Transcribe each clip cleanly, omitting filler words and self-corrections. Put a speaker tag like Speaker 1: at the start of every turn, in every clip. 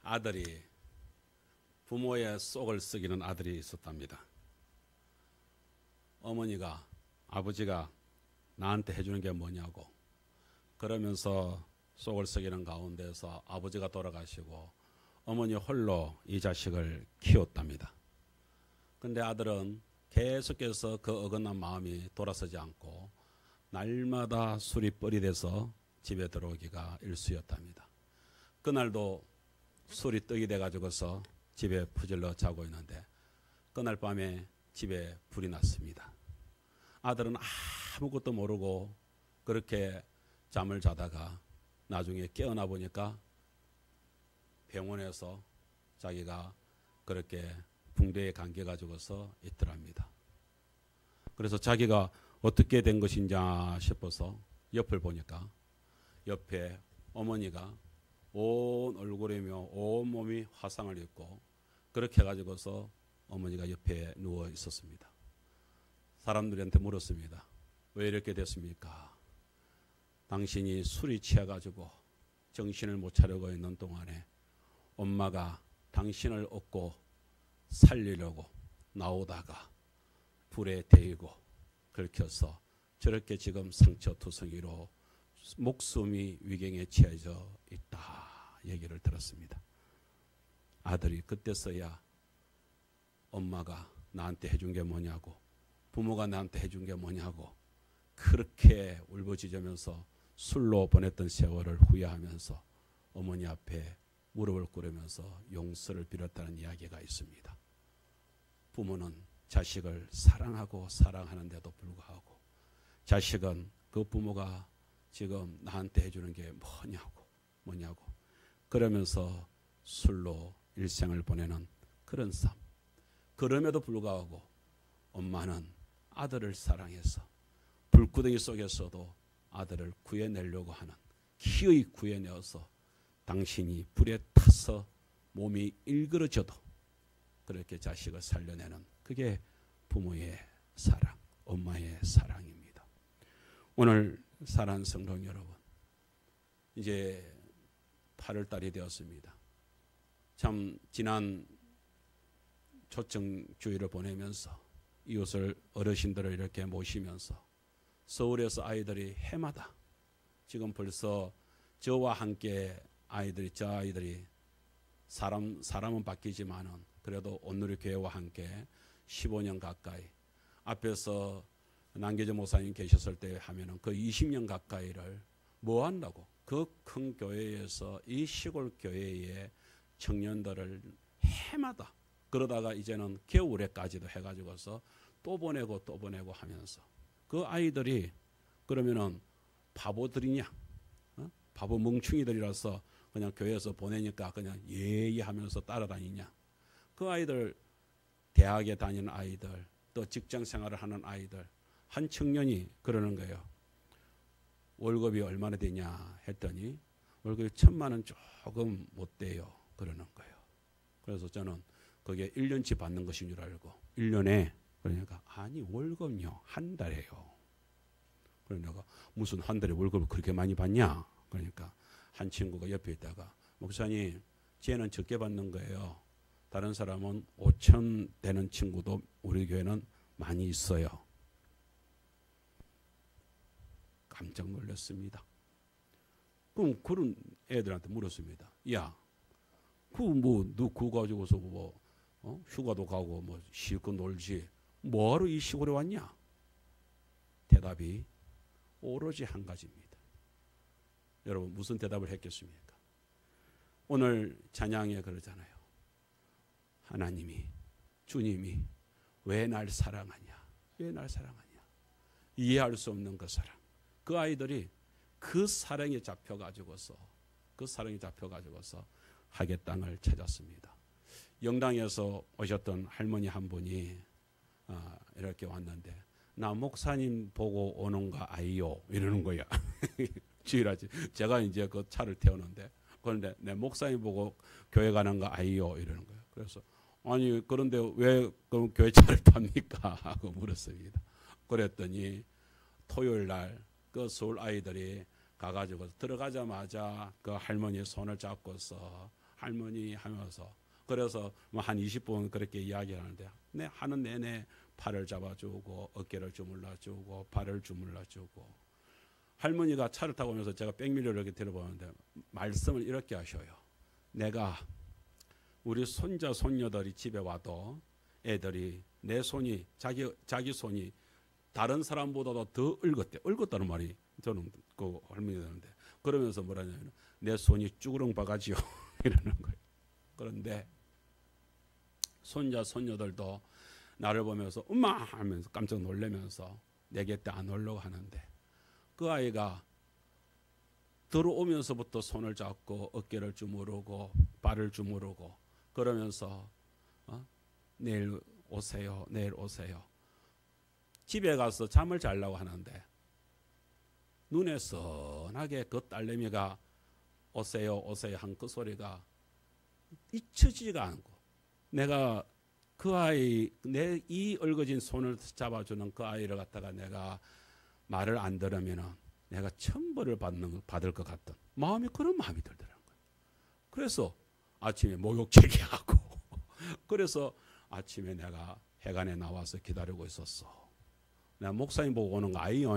Speaker 1: 아들이 부모의 속을 썩이는 아들이 있었답니다. 어머니가 아버지가 나한테 해주는 게 뭐냐고 그러면서 속을 썩이는 가운데서 아버지가 돌아가시고 어머니 홀로 이 자식을 키웠답니다. 근데 아들은 계속해서 그 어긋난 마음이 돌아서지 않고 날마다 술이 뻘이 돼서 집에 들어오기가 일쑤였답니다. 그날도 술이 떡이 돼가지고서 집에 푸질러 자고 있는데 그날 밤에 집에 불이 났습니다. 아들은 아무것도 모르고 그렇게 잠을 자다가 나중에 깨어나 보니까 병원에서 자기가 그렇게 붕대에 감겨 가지고서 있더랍니다. 그래서 자기가 어떻게 된 것인가 싶어서 옆을 보니까 옆에 어머니가 온 얼굴이며 온 몸이 화상을 입고 그렇게 해가지고서 어머니가 옆에 누워 있었습니다. 사람들한테 물었습니다. 왜 이렇게 됐습니까? 당신이 술이 취해가지고 정신을 못 차리고 있는 동안에 엄마가 당신을 얻고 살리려고 나오다가 불에 데이고 긁혀서 저렇게 지금 상처투성이로 목숨이 위경에 처해져 있다 얘기를 들었습니다. 아들이 그때서야 엄마가 나한테 해준 게 뭐냐고 부모가 나한테 해준 게 뭐냐고 그렇게 울부짖으면서 술로 보냈던 세월을 후회하면서 어머니 앞에 무릎을 꿇으면서 용서를 빌었다는 이야기가 있습니다. 부모는 자식을 사랑하고 사랑하는데도 불구하고 자식은 그 부모가 지금 나한테 해주는 게 뭐냐고 그러면서 술로 일생을 보내는 그런 삶. 그럼에도 불구하고 엄마는 아들을 사랑해서 불구덩이 속에서도 아들을 구해내려고 하는 기어이 구해내어서 당신이 불에 타서 몸이 일그러져도 그렇게 자식을 살려내는 그게 부모의 사랑, 엄마의 사랑입니다. 오늘 사랑하는 성도 여러분, 이제 8월 달이 되었습니다. 참 지난 초청주의를 보내면서 이웃을 어르신들을 이렇게 모시면서 서울에서 아이들이 해마다 지금 벌써 저와 함께 저 아이들이 사람은 바뀌지만은 그래도 온누리 교회와 함께 15년 가까이 앞에서 남계재 목사님 계셨을 때 하면은 그 20년 가까이를 뭐 한다고 그 큰 교회에서 이 시골 교회의 청년들을 해마다 그러다가 이제는 겨울에까지도 해가지고서 또 보내고 하면서 그 아이들이 그러면은 바보들이냐? 바보 멍충이들이라서 그냥 교회에서 보내니까 그냥 예예 하면서 따라다니냐? 그 아이들 대학에 다니는 아이들 또 직장 생활을 하는 아이들 한 청년이 그러는 거예요. 월급이 얼마나 되냐 했더니 월급이 1,000만 원 조금 못 돼요. 그러는 거예요. 그래서 저는 그게 1년치 받는 것인 줄 알고 1년에 그러니까 아니 월급요 한 달에요. 그러니까 무슨 한 달에 월급을 그렇게 많이 받냐? 그러니까 한 친구가 옆에 있다가 목사님 쟤는 적게 받는 거예요. 다른 사람은 5천 되는 친구도 우리 교회는 많이 있어요. 깜짝 놀랐습니다. 그럼 그런 애들한테 물었습니다. 야, 너 그거 가지고서 휴가도 가고 실컷 놀지 뭐하러 이 시골에 왔냐? 대답이 오로지 한 가지입니다. 여러분 무슨 대답을 했겠습니까? 오늘 찬양에 그러잖아요. 하나님이 주님이 왜 날 사랑하냐? 왜 날 사랑하냐? 이해할 수 없는 그 사랑. 그 아이들이 그 사랑에 잡혀가지고서 하계 땅을 찾았습니다. 영당에서 오셨던 할머니 한 분이 이렇게 왔는데 나 목사님 보고 오는가 아이요 이러는 거야. 주일하지. 제가 이제 그 차를 태우는데 그런데 내 목사님 보고 교회 가는 거 아이요 이러는 거야. 그래서 아니 그런데 왜 그럼 교회 차를 탑니까 하고 물었습니다. 그랬더니 토요일 날 그 서울 아이들이 가가지고 들어가자마자 그 할머니의 손을 잡고서 할머니 하면서 그래서 뭐 한 20분 그렇게 이야기하는데 하는 내내 팔을 잡아주고 어깨를 주물러주고 발을 주물러주고 할머니가 차를 타고 오면서 제가 백미러를 이렇게 들어보는데 말씀을 이렇게 하셔요. 내가 우리 손자 손녀들이 집에 와도 애들이 내 손이 자기 손이 다른 사람보다도 더 얽었대. 얽었다는 말이 저는 그 할머니가 되는데 그러면서 뭐라냐면 내 손이 쭈그렁 바가지요 이러는 거예요. 그런데 손자 손녀들도 나를 보면서 엄마 하면서 깜짝 놀라면서 내 곁에 안 오려고 하는데 그 아이가 들어오면서부터 손을 잡고 어깨를 주무르고 발을 주무르고 그러면서 내일 오세요. 내일 오세요. 집에 가서 잠을 자려고 하는데 눈에 선하게 그 딸내미가 오세요 오세요 한 그 소리가 잊혀지지가 않고 내가 그 아이 내 이 얽어진 손을 잡아주는 그 아이를 갖다가 내가 말을 안 들으면 내가 천벌을 받을 것 같던 마음이 그런 마음이 들더라고요. 그래서 아침에 목욕 제기하고 그래서 아침에 내가 해관에 나와서 기다리고 있었어. 내가 목사님 보고 오는 거 아니요?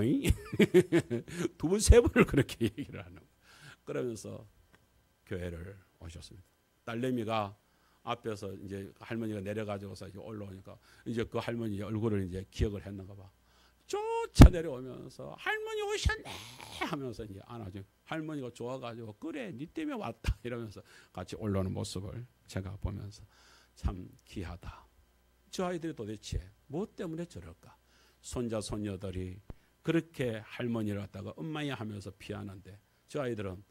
Speaker 1: 두 번 세 번을 그렇게 얘기를 하는 거예요. 그러면서 교회를 오셨습니다. 딸내미가 앞에서 이제 할머니가 내려가지고서 이제 올라오니까 이제 그 할머니 얼굴을 이제 기억을 했는가 봐. 쫓아 내려오면서 할머니 오셨네 하면서 이제 안아줘. 할머니가 좋아가지고 그래 니 때문에 왔다 이러면서 같이 올라오는 모습을 제가 보면서 참 귀하다. 저 아이들이 도대체 뭐 때문에 저럴까? 손자 손녀들이 그렇게 할머니를 갖다가 엄마야 하면서 피하는데 저 아이들은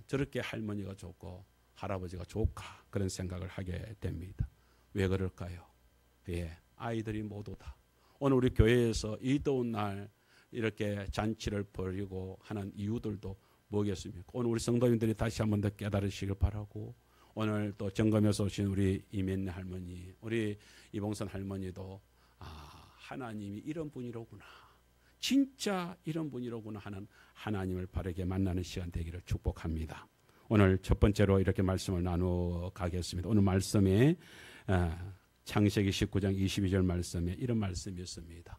Speaker 1: 저렇게 할머니가 좋고 할아버지가 좋을까 그런 생각을 하게 됩니다. 왜 그럴까요? 예, 아이들이 모두 다 오늘 우리 교회에서 이 더운 날 이렇게 잔치를 벌이고 하는 이유들도 뭐겠습니까? 오늘 우리 성도님들이 다시 한 번 더 깨달으시길 바라고 오늘 또 점검에서 오신 우리 이민네 할머니 우리 이봉선 할머니도 하나님이 이런 분이로구나 진짜 이런 분이로구나 하는 하나님을 바르게 만나는 시간 되기를 축복합니다. 오늘 첫 번째로 이렇게 말씀을 나누어 가겠습니다. 오늘 말씀에 창세기 19장 22절 말씀에 이런 말씀이 있습니다.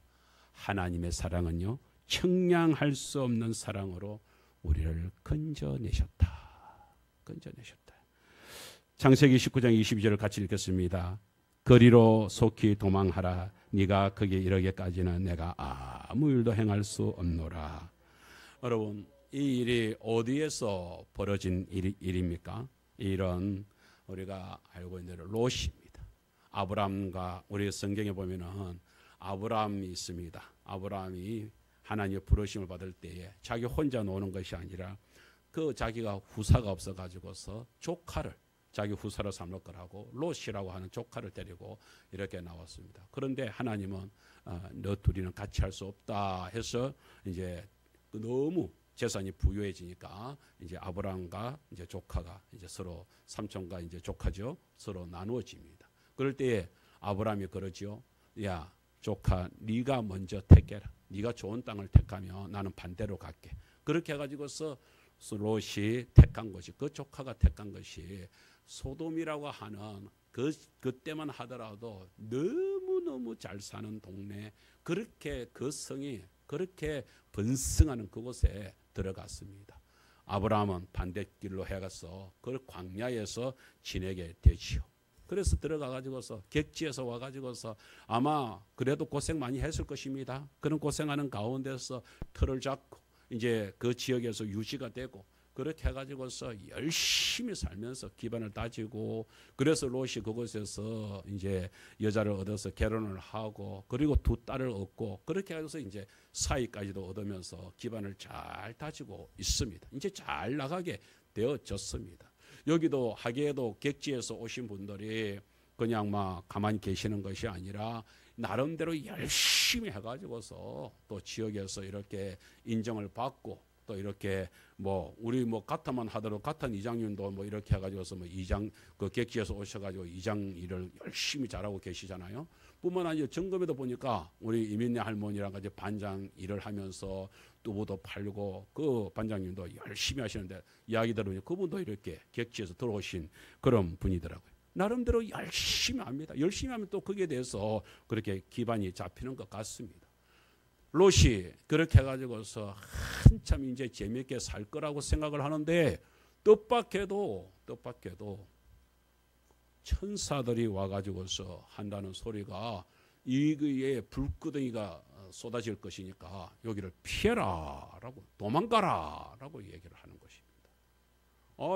Speaker 1: 하나님의 사랑은요 청량할 수 없는 사랑으로 우리를 건져내셨다. 건져내셨다. 창세기 19장 22절을 같이 읽겠습니다. 거리로 속히 도망하라. 네가 거기에 이르기까지는 내가 아무 일도 행할 수 없노라. 여러분 이 일이 어디에서 벌어진 일입니까? 이런 우리가 알고 있는 대로 롯입니다. 아브라함과 우리 성경에 보면은 아브라함이 있습니다. 아브라함이 하나님의 부르심을 받을 때에 자기 혼자 노는 것이 아니라 그 자기가 후사가 없어가지고서 조카를 자기 후사로 삼을 거라고 롯이라고 하는 조카를 데리고 이렇게 나왔습니다. 그런데 하나님은 너 둘이는 같이 할 수 없다 해서 이제 너무 재산이 부유해지니까 이제 아브라함과 이제 조카가 이제 서로 삼촌과 이제 조카죠. 서로 나누어집니다. 그럴 때에 아브라함이 그러지요. 야 조카 네가 먼저 택해라. 네가 좋은 땅을 택하면 나는 반대로 갈게. 그렇게 해가지고서 롯이 택한 것이 그 조카가 택한 것이 소돔이라고 하는 그때만 하더라도 너무너무 잘 사는 동네 그렇게 그 성이 그렇게 번성하는 그곳에 들어갔습니다. 아브라함은 반대길로 해가서 그 광야에서 지내게 되지요. 그래서 들어가가지고서 객지에서 와가지고서 아마 그래도 고생 많이 했을 것입니다. 그런 고생하는 가운데서 틀을 잡고 이제 그 지역에서 유지가 되고 그렇게 해가지고서 열심히 살면서 기반을 다지고 그래서 롯이 그곳에서 이제 여자를 얻어서 결혼을 하고 그리고 두 딸을 얻고 그렇게 해서 이제 사위까지도 얻으면서 기반을 잘 다지고 있습니다. 이제 잘 나가게 되어졌습니다. 여기도 하계에도 객지에서 오신 분들이 그냥 막 가만히 계시는 것이 아니라 나름대로 열심히 해가지고서 또 지역에서 이렇게 인정을 받고 또 이렇게 뭐 우리 뭐 가타만 하더라도 가탄 이장님도 뭐 이렇게 해가지고서 뭐 이장 그 객지에서 오셔가지고 이장 일을 열심히 잘하고 계시잖아요. 뿐만 아니라 점검에도 보니까 우리 이민네 할머니랑 같이 반장 일을 하면서 두부도 팔고 그 반장님도 열심히 하시는데 이야기 들으면 그분도 이렇게 객지에서 들어오신 그런 분이더라고요. 나름대로 열심히 합니다. 열심히 하면 또 거기에 대해서 그렇게 기반이 잡히는 것 같습니다. 롯이 그렇게 해가지고서 한참 이제 재미있게 살 거라고 생각을 하는데 뜻밖에도 천사들이 와가지고서 한다는 소리가 이거에 불구덩이가 쏟아질 것이니까 여기를 피해라라고 도망가라라고 얘기를 하는 것입니다.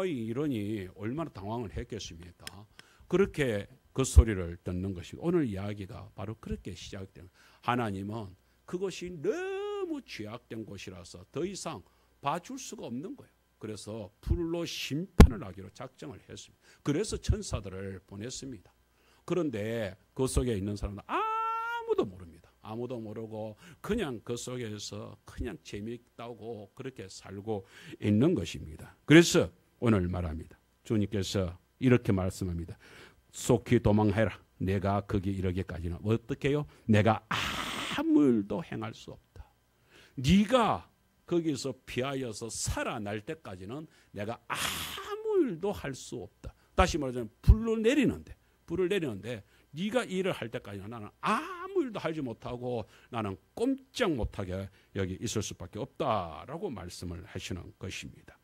Speaker 1: 이러니 얼마나 당황을 했겠습니까? 그렇게 그 소리를 듣는 것이 오늘 이야기가 바로 그렇게 시작된 하나님은 그것이 너무 죄악된 곳이라서 더 이상 봐줄 수가 없는 거예요. 그래서 불로 심판을 하기로 작정을 했습니다. 그래서 천사들을 보냈습니다. 그런데 그 속에 있는 사람은 아무도 모릅니다. 아무도 모르고 그냥 그 속에서 그냥 재미있다고 그렇게 살고 있는 것입니다. 그래서 오늘 말합니다. 주님께서 이렇게 말씀합니다. 속히 도망해라. 내가 거기 이르기까지는 어떻게 해요? 내가 아무 일도 행할 수 없다. 네가 거기서 피하여서 살아날 때까지는 내가 아무 일도 할 수 없다. 다시 말하자면 불을 내리는데 네가 일을 할 때까지는 나는 아무 일도 하지 못하고 나는 꼼짝 못하게 여기 있을 수밖에 없다라고 말씀을 하시는 것입니다.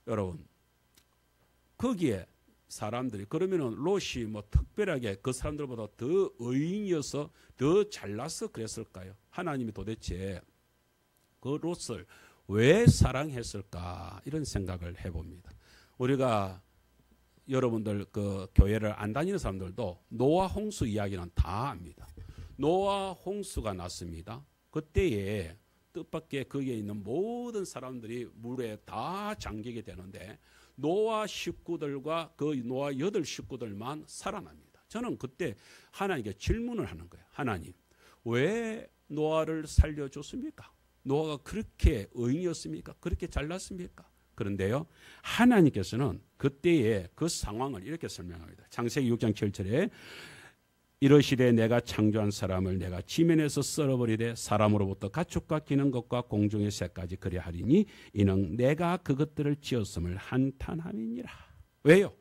Speaker 1: 여러분 거기에 사람들이 그러면은 롯이 뭐 특별하게 그 사람들보다 더 의인이어서 더 잘나서 그랬을까요? 하나님이 도대체 그 롯을 왜 사랑했을까 이런 생각을 해봅니다. 우리가 여러분들 그 교회를 안 다니는 사람들도 노아 홍수 이야기는 다 압니다. 노아 홍수가 났습니다. 그때에 뜻밖의 거기에 있는 모든 사람들이 물에 다 잠기게 되는데 노아 식구들과 그 노아 8 식구들만 살아납니다. 저는 그때 하나님께 질문을 하는 거예요. 하나님, 왜 노아를 살려줬습니까? 노아가 그렇게 의인이었습니까? 그렇게 잘났습니까? 그런데요, 하나님께서는 그때의 그 상황을 이렇게 설명합니다. 창세기 6장 7절에 이러시되 내가 창조한 사람을 내가 지면에서 썰어버리되 사람으로부터 가축과 기는 것과 공중의 새까지 그리하리니 이는 내가 그것들을 지었음을 한탄함이니라. 왜요?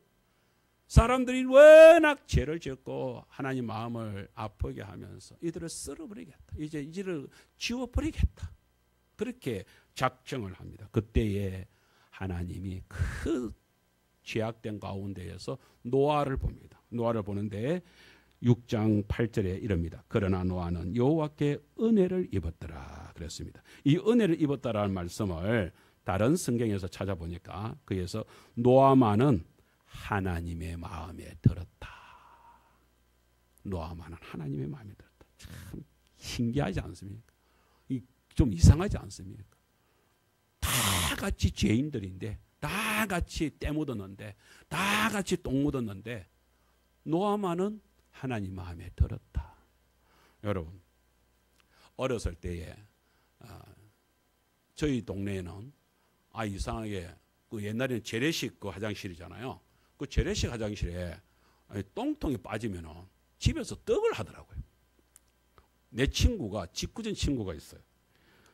Speaker 1: 사람들이 워낙 죄를 짓고 하나님 마음을 아프게 하면서 이들을 썰어버리겠다. 이들을 지워버리겠다. 그렇게 작정을 합니다. 그때에 하나님이 그 죄악된 가운데에서 노아를 봅니다. 노아를 보는데 6장 8절에 이럽니다. 그러나 노아는 여호와께 은혜를 입었더라 그랬습니다. 이 은혜를 입었다라는 말씀을 다른 성경에서 찾아보니까 거기에서 노아만은 하나님의 마음에 들었다. 노아만은 하나님의 마음에 들었다. 참 신기하지 않습니까? 좀 이상하지 않습니까? 다 같이 죄인들인데 다 같이 때 묻었는데 다 같이 똥 묻었는데 노아만은 하나님 마음에 들었다. 여러분 어렸을 때에 저희 동네에는 이상하게 그 옛날에는 재래식 그 화장실이잖아요. 그 재래식 화장실에 똥통이 빠지면은 집에서 떡을 하더라고요. 내 친구가 직구진 친구가 있어요.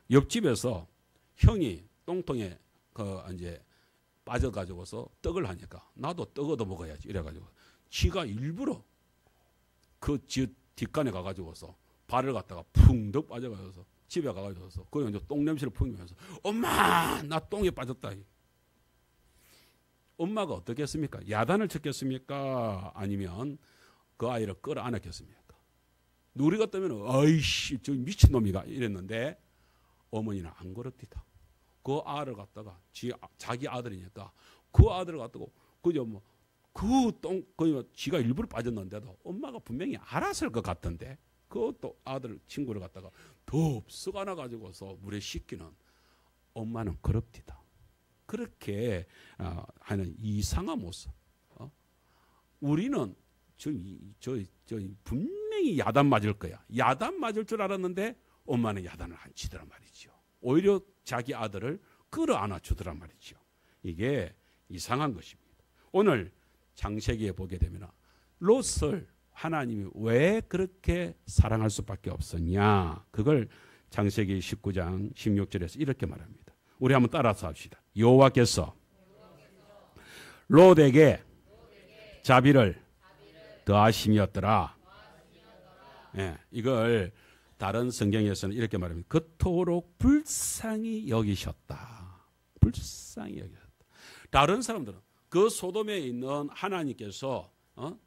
Speaker 1: 옆집에서 형이 똥통에 그 이제 빠져가지고서 떡을 하니까 나도 떡 얻어 먹어야지 이래가지고 지가 일부러 그 집 뒷간에 가가지고서 발을 갖다가 풍덕 빠져가지고서 집에 가가지고서 그 이제 똥 냄새를 풍기면서 엄마 나 똥에 빠졌다. 엄마가 어떻게 했습니까? 야단을 쳤겠습니까? 아니면 그 아이를 끌어안았겠습니까? 누리가 뜨면 아이씨 저 미친놈이가 이랬는데 어머니는 안 그렇디다. 그 아를 갖다가 자기 아들이니까 그 아들을 갖다가 그저 뭐 그 똥 그 지가 일부러 빠졌는데도 엄마가 분명히 알았을 것 같은데 그것도 아들 친구를 갖다가 더 쓱 안아 가지고서 물에 씻기는 엄마는 그렇디다. 그렇게 하는 이상한 모습. 우리는 저 분명히 야단 맞을 거야. 야단 맞을 줄 알았는데 엄마는 야단을 안 치더란 말이죠. 오히려 자기 아들을 끌어안아 주더란 말이죠. 이게 이상한 것입니다. 오늘 창세기에 보게 되면 롯을 하나님이 왜 그렇게 사랑할 수밖에 없었냐, 그걸 창세기 19장 16절에서 이렇게 말합니다. 우리 한번 따라서 합시다. 여호와께서 롯에게 자비를 더하심이었더라. 예, 이걸 다른 성경에서는 이렇게 말합니다. 그토록 불쌍히 여기셨다. 불쌍히 여기셨다. 다른 사람들은, 그 소돔에 있는 하나님께서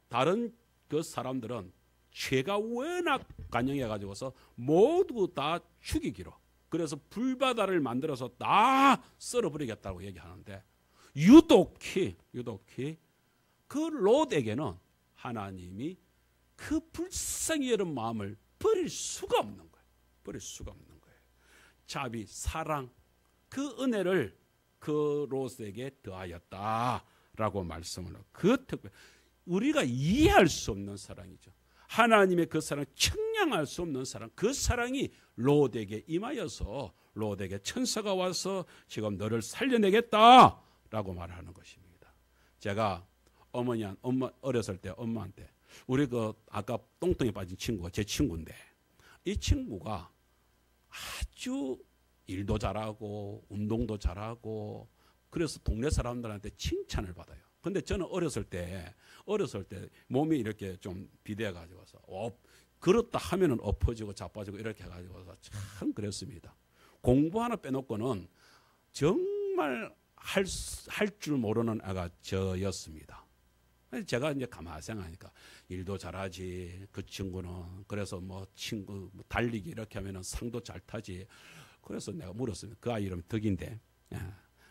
Speaker 1: 다른 그 사람들은 죄가 워낙 간영해 가지고서 모두 다 죽이기로, 그래서 불바다를 만들어서 다 썰어버리겠다고 얘기하는데, 유독히 그 롯에게는 하나님이 그 불쌍히 여린 마음을 버릴 수가 없는 거예요. 버릴 수가 없는 거예요. 자비, 사랑, 그 은혜를 그 롯에게 더하였다라고 말씀을 하고, 그 특별, 우리가 이해할 수 없는 사랑이죠. 하나님의 그 사랑, 측량할 수 없는 사랑, 그 사랑이 롯에게 임하여서 롯에게 천사가 와서 지금 너를 살려내겠다라고 말하는 것입니다. 제가 엄마 어렸을 때 엄마한테, 우리 그 아까 똥통에 빠진 친구가 제 친구인데, 이 친구가 아주 일도 잘하고 운동도 잘하고 그래서 동네 사람들한테 칭찬을 받아요. 근데 저는 어렸을 때 몸이 이렇게 좀 비대해 가지고서 그렇다 하면은 엎어지고 자빠지고 이렇게 해 가지고서 참 그랬습니다. 공부 하나 빼놓고는 정말 할 줄 모르는 애가 저였습니다. 제가 이제 가만히 생각하니까 일도 잘하지, 그 친구는 그래서 뭐 친구 달리기 이렇게 하면은 상도 잘 타지. 그래서 내가 물었습니다. 그 아이 이름 덕인데,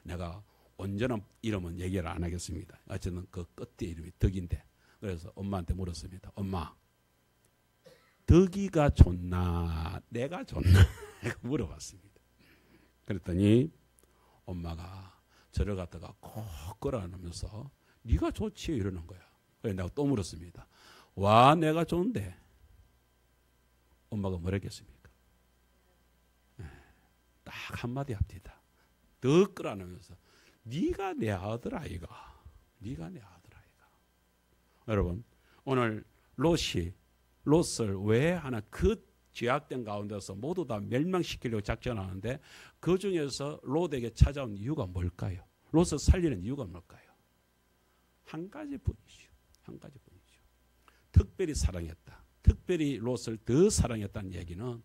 Speaker 1: 내가 온전한 이름은 얘기를 안 하겠습니다. 어쨌든 그 끝에 이름이 덕인데, 그래서 엄마한테 물었습니다. 엄마, 덕이가 좋나 내가 좋나 물어봤습니다. 그랬더니 엄마가 저를 갖다가 꼭 끌어안으면서 네가 좋지 이러는 거야. 그래서 내가 또 물었습니다. 와, 내가 좋은데 엄마가 뭐랬겠습니까? 딱 한마디 합니다. 더 끌어안으면서 네가 내 아들 아이가, 네가 내 아들 아이가. 여러분, 오늘 롯을 왜 하나, 그 죄악된 가운데서 모두 다 멸망시키려고 작전하는데, 그 중에서 롯에게 찾아온 이유가 뭘까요? 롯을 살리는 이유가 뭘까요? 한 가지뿐이죠. 한 가지뿐이죠. 특별히 사랑했다. 특별히 롯을 더 사랑했다는 얘기는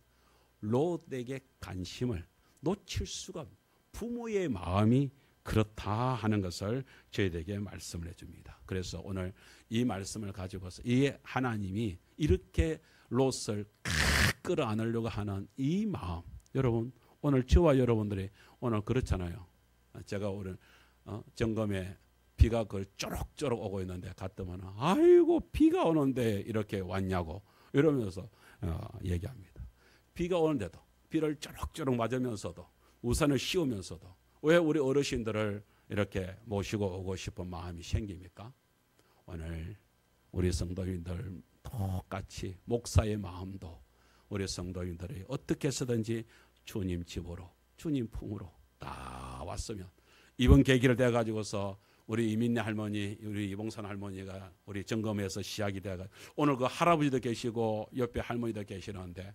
Speaker 1: 롯에게 관심을 놓칠 수가 없는 부모의 마음이 그렇다 하는 것을 저희에게 말씀을 해줍니다. 그래서 오늘 이 말씀을 가지고서 이 하나님이 이렇게 롯을 끌어안으려고 하는 이 마음, 여러분 오늘 저와 여러분들이 오늘 그렇잖아요. 제가 오늘 점검에 비가 그 쪼록쪼록 오고 있는데 갔더만 아이고 비가 오는데 이렇게 왔냐고 이러면서 얘기합니다. 비가 오는데도 비를 쪼록쪼록 맞으면서도 우산을 씌우면서도 왜 우리 어르신들을 이렇게 모시고 오고 싶은 마음이 생깁니까? 오늘 우리 성도인들 똑같이 목사의 마음도 우리 성도인들이 어떻게 해서든지 주님 집으로 주님 품으로 다 왔으면, 이번 계기를 돼 가지고서 우리 이민네 할머니, 우리 이봉산 할머니가 우리 점검에서 시작이 돼가 오늘 그 할아버지도 계시고 옆에 할머니도 계시는데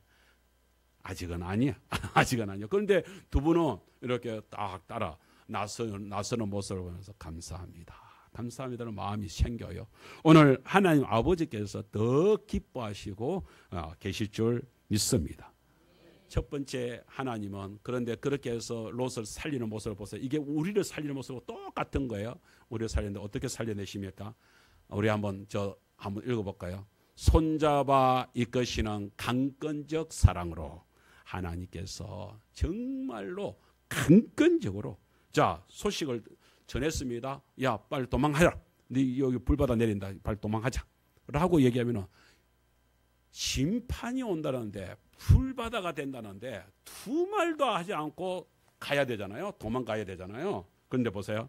Speaker 1: 아직은 아니야. 아직은 아니야. 그런데 두 분은 이렇게 딱 따라 나서는 모습을 보면서 감사합니다. 감사합니다는 마음이 생겨요. 오늘 하나님 아버지께서 더 기뻐하시고 계실 줄 믿습니다. 첫 번째, 하나님은 그런데 그렇게 해서 롯을 살리는 모습을 보세요. 이게 우리를 살리는 모습과 똑같은 거예요. 우리를 살리는데 어떻게 살려내십니까? 우리 한번 읽어볼까요? 손잡아 이끄시는 강건적 사랑으로 하나님께서 정말로 강건적으로 자 소식을 전했습니다. 야 빨리 도망하라. 네 여기 불바다 내린다. 빨리 도망하자. 라고 얘기하면 심판이 온다는데 불바다가 된다는데 두 말도 하지 않고 가야 되잖아요. 도망가야 되잖아요. 그런데 보세요.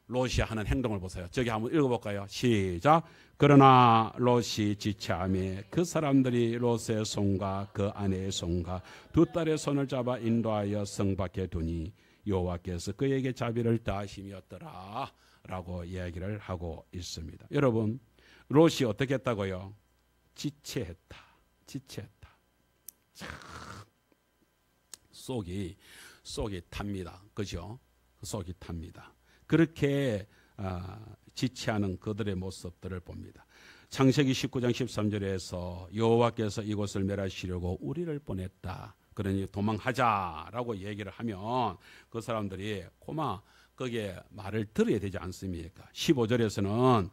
Speaker 1: 롯이 하는 행동을 보세요. 저기 한번 읽어볼까요? 시작. 그러나 롯이 지체하며 그 사람들이 롯의 손과 그 아내의 손과 두 딸의 손을 잡아 인도하여 성 밖에 두니 여호와께서 그에게 자비를 더하심이었더라 라고 이야기를 하고 있습니다. 여러분, 롯이 어떻게 했다고요? 지체했다. 속이 탑니다. 그죠? 속이 탑니다. 그렇게 지체하는 그들의 모습들을 봅니다. 창세기 19장 13절에서 여호와께서 이곳을 멸하시려고 우리를 보냈다. 그러니 도망하자라고 얘기를 하면 그 사람들이 고마 거기에 말을 들어야 되지 않습니까? 15절에서는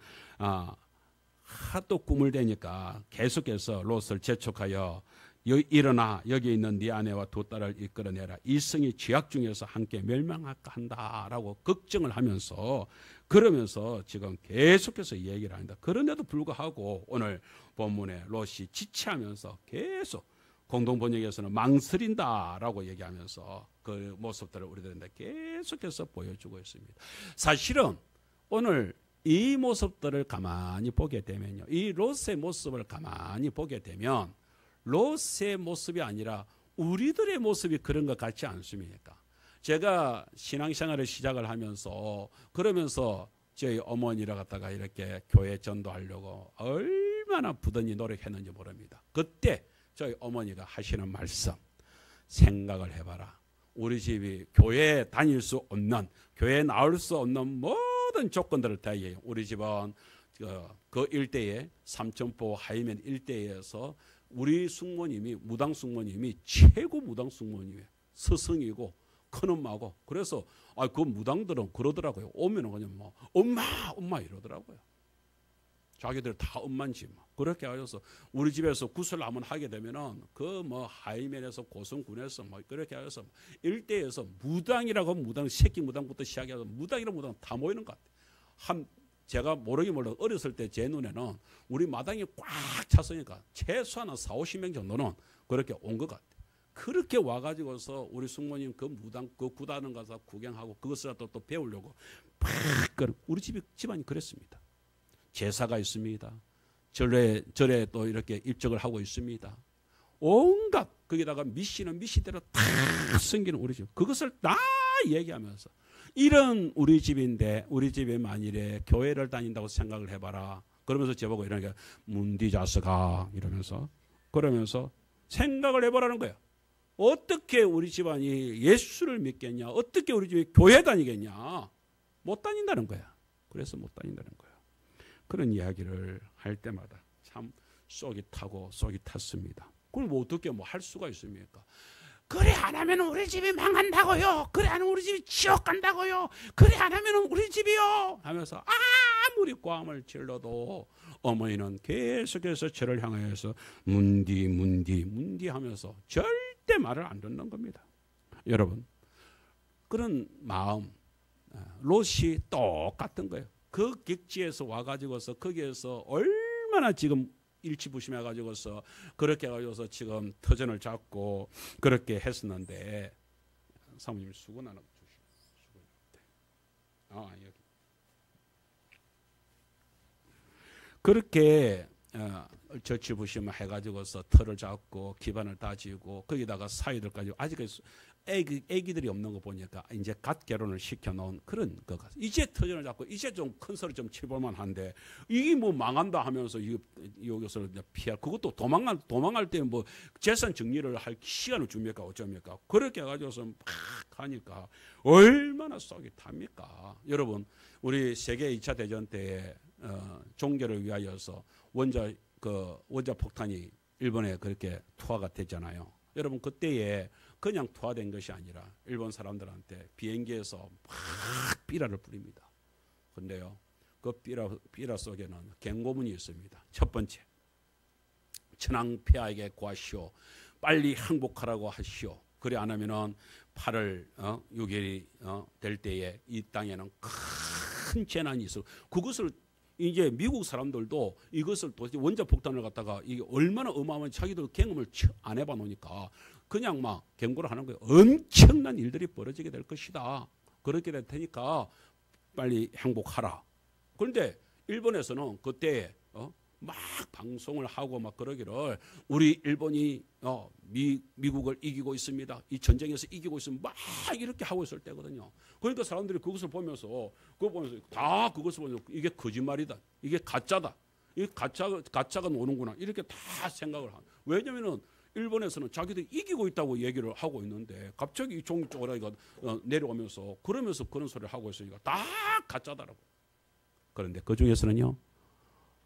Speaker 1: 하도 꿈을 대니까 계속해서 롯을 재촉하여 일어나 여기 있는 네 아내와 두 딸을 이끌어내라. 이 성이 죄악 중에서 함께 멸망할까 한다라고 걱정을 하면서 그러면서 지금 계속해서 얘기를 합니다. 그런데도 불구하고 오늘 본문에 롯이 지체하면서 계속 공동번역에서는 망설인다라고 얘기하면서 그 모습들을 우리들한테 계속해서 보여주고 있습니다. 사실은 오늘 이 모습들을 가만히 보게 되면요. 이 롯의 모습을 가만히 보게 되면 롯의 모습이 아니라 우리들의 모습이 그런 것 같지 않습니까? 제가 신앙생활을 시작을 하면서 그러면서 저희 어머니를 갖다가 이렇게 교회 전도하려고 얼마나 부단히 노력했는지 모릅니다. 그때 저희 어머니가 하시는 말씀 생각을 해봐라. 우리 집이 교회에 다닐 수 없는 교회에 나올 수 없는 모든 조건들을 다 얘기해요. 우리 집은 그 일대에 삼천포 하이면 일대에서 우리 숙모님이 무당 숙모님이 최고 무당 숙모님이에요. 스승이고 큰엄마고 그래서 그 무당들은 그러더라고요. 오면은 그냥 뭐 엄마 이러더라고요. 자기들 다 엄마인지 뭐. 그렇게 하여서 우리 집에서 구슬 한번 하게 되면은 그 뭐 하이면에서 고성군에서 뭐 그렇게 하여서 일대에서 무당이라고 무당 새끼 무당부터 시작해서 무당이라고 무당 다 모이는 것 같아요. 제가 모르긴 몰라도 어렸을 때 제 눈에는 우리 마당이 꽉 찼으니까 최소한 40-50명 정도는 그렇게 온 것 같아요. 그렇게 와가지고서 우리 숙모님 그 무당 그 구단을 가서 구경하고 그것을 또 배우려고 팍 우리 집안이 그랬습니다. 제사가 있습니다. 절에 또 이렇게 입적을 하고 있습니다. 온갖 거기다가 미시는 미시대로 다 섬기는 우리 집. 그것을 다 얘기하면서 이런 우리 집인데 우리 집에 만일에 교회를 다닌다고 생각을 해봐라. 그러면서 저보고 이러니까 문디자스가 이러면서 그러면서 생각을 해보라는 거야. 어떻게 우리 집안이 예수를 믿겠냐? 어떻게 우리 집이 교회 다니겠냐? 못 다닌다는 거야. 그래서 못 다닌다는 거야. 그런 이야기를 할 때마다 참 속이 타고 속이 탔습니다. 그걸 뭐 어떻게 뭐 할 수가 있습니까? 그래 안 하면 우리 집이 망한다고요. 그래 안 하면 우리 집이 지옥 간다고요. 그래 안 하면 우리 집이요. 하면서 아무리 꽝을 질러도 어머니는 계속해서 저를 향해서 문디 하면서 절대 말을 안 듣는 겁니다. 여러분 그런 마음 롯이 똑같은 거예요. 그 객지에서 와가지고서 거기에서 얼마나 지금 일치부심해가지고서 그렇게 해가지고서 지금 터전을 잡고 그렇게 했었는데 사모님 수건 하나 주시면 여기 그렇게 저치부심 해가지고서 털을 잡고 기반을 다지고 거기다가 사이들까지 아직 애기들이 없는 거 보니까 이제 갓 결혼을 시켜놓은 그런 것 같아요. 이제 터전을 잡고 이제 좀 큰 소리 좀 치볼만 한데 이게 뭐 망한다 하면서 여기서 피할 그것도 도망할 때 뭐 재산 정리를 할 시간을 줍니까 어쩝니까? 그렇게 해가지고서 막 하니까 얼마나 속이 탑니까? 여러분 우리 세계 2차 대전 때 종교를 위하여서 원자 폭탄이 일본에 그렇게 투하가 됐잖아요. 여러분 그때에 그냥 투하된 것이 아니라 일본 사람들한테 비행기에서 막 삐라를 뿌립니다. 그런데요, 그 삐라 속에는 경고문이 있습니다. 첫 번째, 천황폐하에게 구하시오. 빨리 항복하라고 하시오. 그래 안 하면은 8월 6일이 될 때에 이 땅에는 큰 재난이 있어. 그것을 이제 미국 사람들도 이것을 도대체 원자폭탄을 갖다가 이게 얼마나 어마어마한 자기들 경험을 안 해봐 놓으니까 그냥 막 경고를 하는 거예요. 엄청난 일들이 벌어지게 될 것이다. 그렇게 될 테니까 빨리 행복하라. 그런데 일본에서는 그때 막 방송을 하고 막 그러기를 우리 일본이 미국을 이기고 있습니다. 이 전쟁에서 이기고 있으면 막 이렇게 하고 있을 때거든요. 그러니까 사람들이 그것을 보면서 다 그것을 보면서 이게 거짓말이다. 이게 가짜다. 이게 가짜가 노는구나. 이렇게 다 생각을 하는. 왜냐면은 일본에서는 자기들이 이기고 있다고 얘기를 하고 있는데 갑자기 이 종이 쪼그라기가 내려오면서 그러면서 그런 소리를 하고 있으니까 다 가짜다라고. 그런데 그 중에서는요,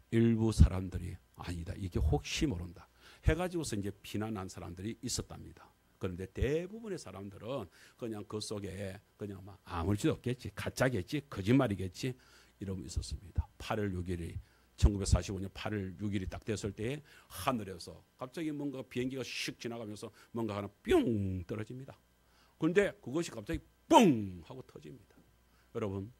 Speaker 1: 일부 사람들이 아니다. 이게 혹시 모른다. 해가지고서 이제 비난한 사람들이 있었답니다. 그런데 대부분의 사람들은 그냥 그 속에 그냥 막 아무렇지도 없겠지. 가짜겠지. 거짓말이겠지. 이러고 있었습니다. 8월 6일이 1945년 8월 6일이 딱 됐을 때 하늘에서 갑자기 뭔가 비행기가 슉 지나가면서 뭔가 하나 뿅 떨어집니다. 그런데 그것이 갑자기 뻥 하고 터집니다. 여러분,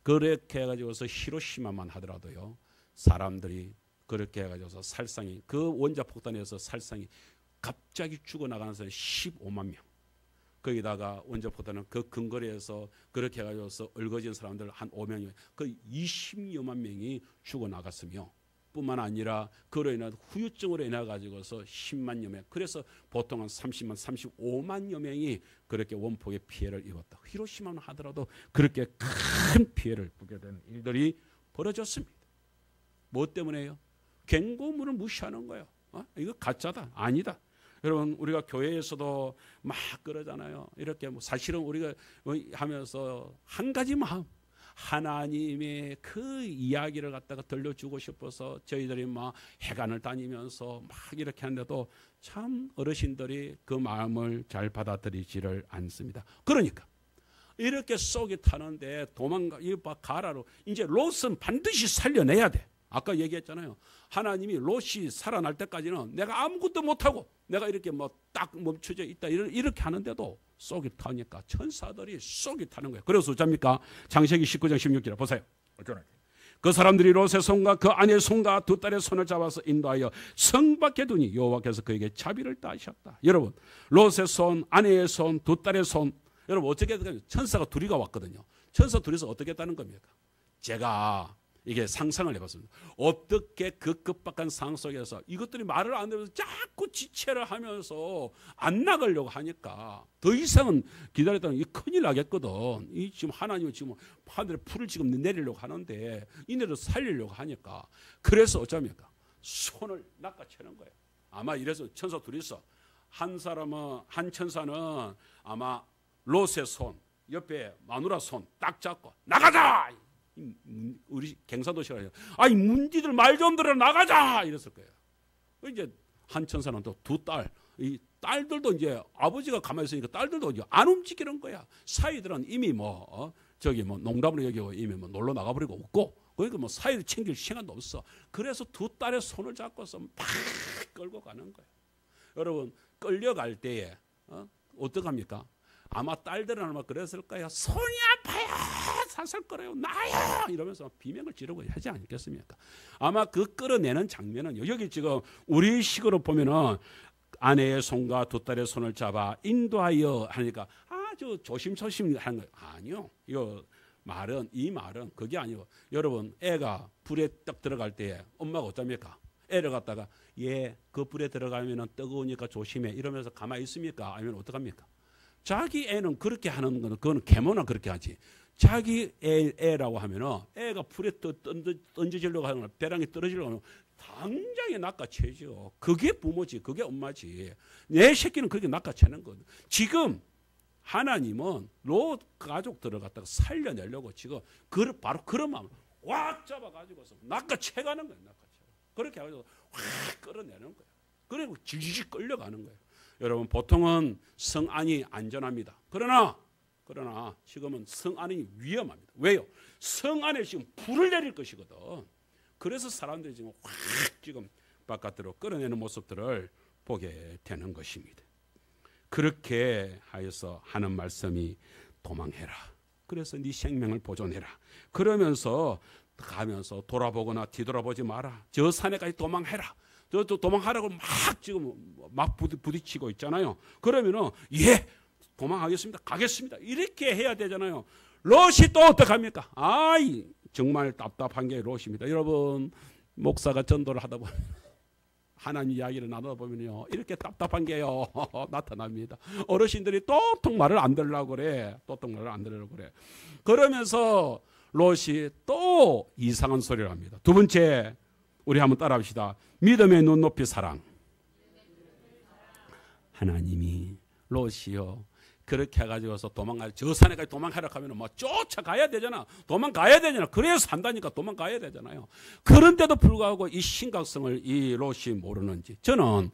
Speaker 1: 그렇게 해가지고서 히로시마만 하더라도요, 사람들이 그렇게 해가지고서 살상이, 그 원자폭탄에서 살상이 갑자기 죽어나가는 사람이 15만 명. 거기다가 원자폭탄은 그 근거리에서 그렇게 해가지고서 얽어진 사람들 한 5명이, 그 20여만 명이 죽어나갔으며, 뿐만 아니라 그로 인한 후유증으로 인해 가지고서 10만여 명, 그래서 보통 한 30만, 35만여 명이 그렇게 원폭의 피해를 입었다. 히로시마만 하더라도 그렇게 큰 피해를 보게 된 일들이 벌어졌습니다. 뭐 때문에요? 경고문을 무시하는 거예요. 이거 가짜다, 아니다. 여러분, 우리가 교회에서도 막 그러잖아요. 이렇게 사실은 우리가 하면서 한 가지 마음, 하나님의 그 이야기를 갖다가 들려주고 싶어서 저희들이 막 해관을 다니면서 막 이렇게 하는데도 참 어르신들이 그 마음을 잘 받아들이지를 않습니다. 그러니까 이렇게 속이 타는데 가라로 이제 롯은 반드시 살려내야 돼. 아까 얘기했잖아요. 하나님이 롯이 살아날 때까지는 내가 아무것도 못하고 내가 이렇게 딱 멈춰져 있다 이렇게 하는데도 쏙이 타니까 천사들이 쏙이 타는 거예요. 그래서 어쩝니까? 창세기 19장 16절에 보세요. 그 사람들이 롯의 손과 그 아내의 손과 두 딸의 손을 잡아서 인도하여 성 밖에 두니 여호와께서 그에게 자비를 따하셨다. 여러분, 롯의 손, 아내의 손, 두 딸의 손, 여러분 어떻게 했을까요? 천사가 둘이가 왔거든요. 천사 둘이서 어떻게 했다는 겁니까? 제가 이게 상상을 해봤습니다. 어떻게 그 급박한 상황 속에서 이것들이 말을 안 들으면서 자꾸 지체를 하면서 안 나가려고 하니까 더 이상은 기다렸다면 이 큰일 나겠거든. 이 지금 하나님은 지금 하늘에 풀을 지금 내리려고 하는데 이네를 살리려고 하니까 그래서 어쩝니까? 손을 낚아채는 거예요. 아마 이래서 천사 둘이서 한 천사는 아마 롯의 손 옆에 마누라 손 딱 잡고 나가자. 우리 경상도시라요. 아이 문디들 말 좀 들어 나가자 이랬을 거예요. 이제 한 천사는 또 두 딸, 이 딸들도 이제 아버지가 가만히 있으니까 딸들도 이제 안 움직이는 거야. 사이들은 이미 농담으로 여기고 이미 놀러 나가버리고 없고, 그러니까 사이를 챙길 시간도 없어. 그래서 두 딸의 손을 잡고서 막 끌고 가는 거예요. 여러분, 끌려갈 때에 어떡합니까? 아마 딸들은 아마 그랬을 거예요. 손이 아파요. 살살 끌어요. 나요. 이러면서 비명을 지르고 하지 않겠습니까? 아마 그 끌어내는 장면은 여기 지금 우리 식으로 보면은 아내의 손과 두 딸의 손을 잡아 인도하여 하니까 아주 조심조심 하는 거예요. 아니요. 이 말은 그게 아니고, 여러분, 애가 불에 딱 들어갈 때 엄마가 어떻습니까? 애를 갖다가 그 불에 들어가면은 뜨거우니까 조심해 이러면서 가만히 있습니까? 아니면 어떡합니까? 자기 애는 그렇게 하는 거는 그거는 계모나 그렇게 하지. 자기 애라고 하면은 애가 불에 던져지려고 하는 배랑이 떨어지려고 하면 당장에 낚아채죠. 그게 부모지, 그게 엄마지. 내 새끼는 그렇게 낚아채는 거거든. 지금 하나님은 롯 가족 들어갔다가 살려내려고 지금 바로 그런 마음을 확 잡아가지고서 낚아채가는 거예요. 그렇게 해가지고 확 끌어내는 거예요. 그리고 질질 끌려가는 거예요. 여러분, 보통은 성 안이 안전합니다. 그러나 지금은 성 안이 위험합니다. 왜요? 성 안에 지금 불을 내릴 것이거든. 그래서 사람들이 지금 확 지금 바깥으로 끌어내는 모습들을 보게 되는 것입니다. 그렇게 하여서 하는 말씀이 도망해라. 그래서 네 생명을 보존해라. 그러면서 가면서 돌아보거나 뒤돌아보지 마라. 저 산에까지 도망해라. 저 도망하라고 막 지금 막 부딪히고 있잖아요. 그러면은 도망하겠습니다. 가겠습니다. 이렇게 해야 되잖아요. 롯이 또 어떡합니까? 정말 답답한 게 롯입니다. 여러분, 목사가 전도를 하다 보면 하나님 이야기를 나누다 보면요 이렇게 답답한 게요 나타납니다. 어르신들이 또통 말을 안 들으려고 그래. 또통 말을 안 들으려고 그래. 그러면서 롯이 또 이상한 소리를 합니다. 두 번째 우리 한번 따라합시다. 믿음의 눈높이 사랑. 하나님이 롯이요 그렇게 해가지고서 도망가 저 산에까지 도망가려고 하면 뭐 쫓아가야 되잖아. 도망가야 되잖아. 그래서 산다니까 도망가야 되잖아요. 그런데도 불구하고 이 심각성을 이 롯이 모르는지 저는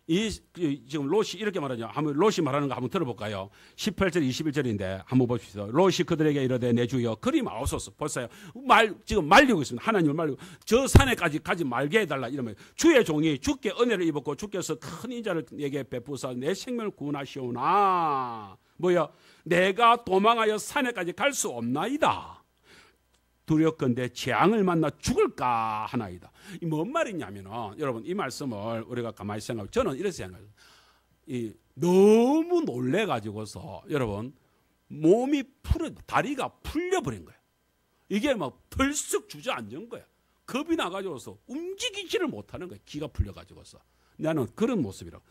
Speaker 1: 지금 롯이 이렇게 말하죠. 한번 롯이 말하는 거 한번 들어볼까요? 18절 21절인데 한번 보십시오. 롯이 그들에게 이르되 내 주여 그리 마옵소서. 벌써요. 지금 말리고 있습니다. 하나님을 말리고 저 산에까지 가지 말게 해달라 이러면 주의 종이 주께 은혜를 입었고 주께서 큰 인자를 내게 베푸사 내 생명을 구원하시오나 뭐야? 내가 도망하여 산에까지 갈 수 없나이다. 두렵건대 재앙을 만나 죽을까 하나이다. 이 뭔 말이냐면은 여러분 이 말씀을 우리가 가만히 생각하면 저는 이렇게 생각해요. 너무 놀래 가지고서 여러분 몸이 다리가 풀려버린 거예요. 이게 막 덜썩 주저앉은 거예요. 겁이 나가지고서 움직이지를 못하는 거예요. 기가 풀려가지고서 나는 그런 모습이라고.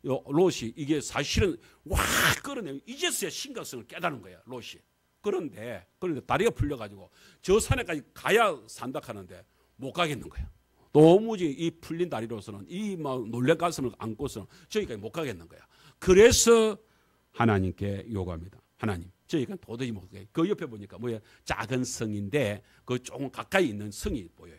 Speaker 1: 롯이 이게 사실은 와 끌어내면 이제서야 심각성을 깨달은 거예요. 롯이. 그런데 다리가 풀려가지고 저 산에까지 가야 산다 하는데 못 가겠는 거예요. 도무지 이 풀린 다리로서는 이 막 놀란 가슴을 안고서는 저기까지 못 가겠는 거야. 그래서 하나님께 요구합니다. 하나님, 저희가 도저히 못 가요. 그 옆에 보니까 뭐예요? 작은 성인데 그 조금 가까이 있는 성이 보여요.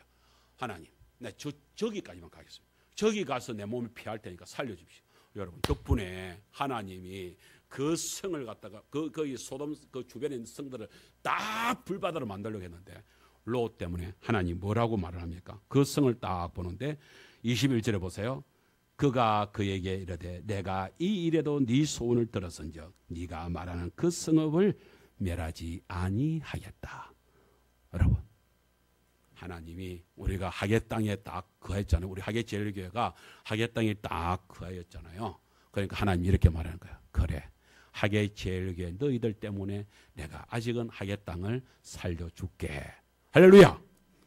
Speaker 1: 하나님, 나 저기까지만 가겠습니다. 저기 가서 내 몸을 피할 테니까 살려주십시오. 여러분 덕분에 하나님이 그 성을 갖다가 거기 소돔 그 주변에 있는 성들을 딱 불바다로 만들려고 했는데 롯 때문에 하나님 뭐라고 말을 합니까? 그 성을 딱 보는데 21절에 보세요. 그가 그에게 이르되 내가 이 일에도 네 소원을 들었은즉 네가 말하는 그 성읍을 멸하지 아니하겠다. 여러분 하나님이 우리가 하겟 땅에 딱 거했잖아요. 우리 하겟 제일교회가 하겟 땅에 딱 거하였잖아요. 그러니까 하나님이 이렇게 말하는 거예요. 그래 하겟 제일교회 너희들 때문에 내가 아직은 하겟 땅을 살려줄게. 할렐루야.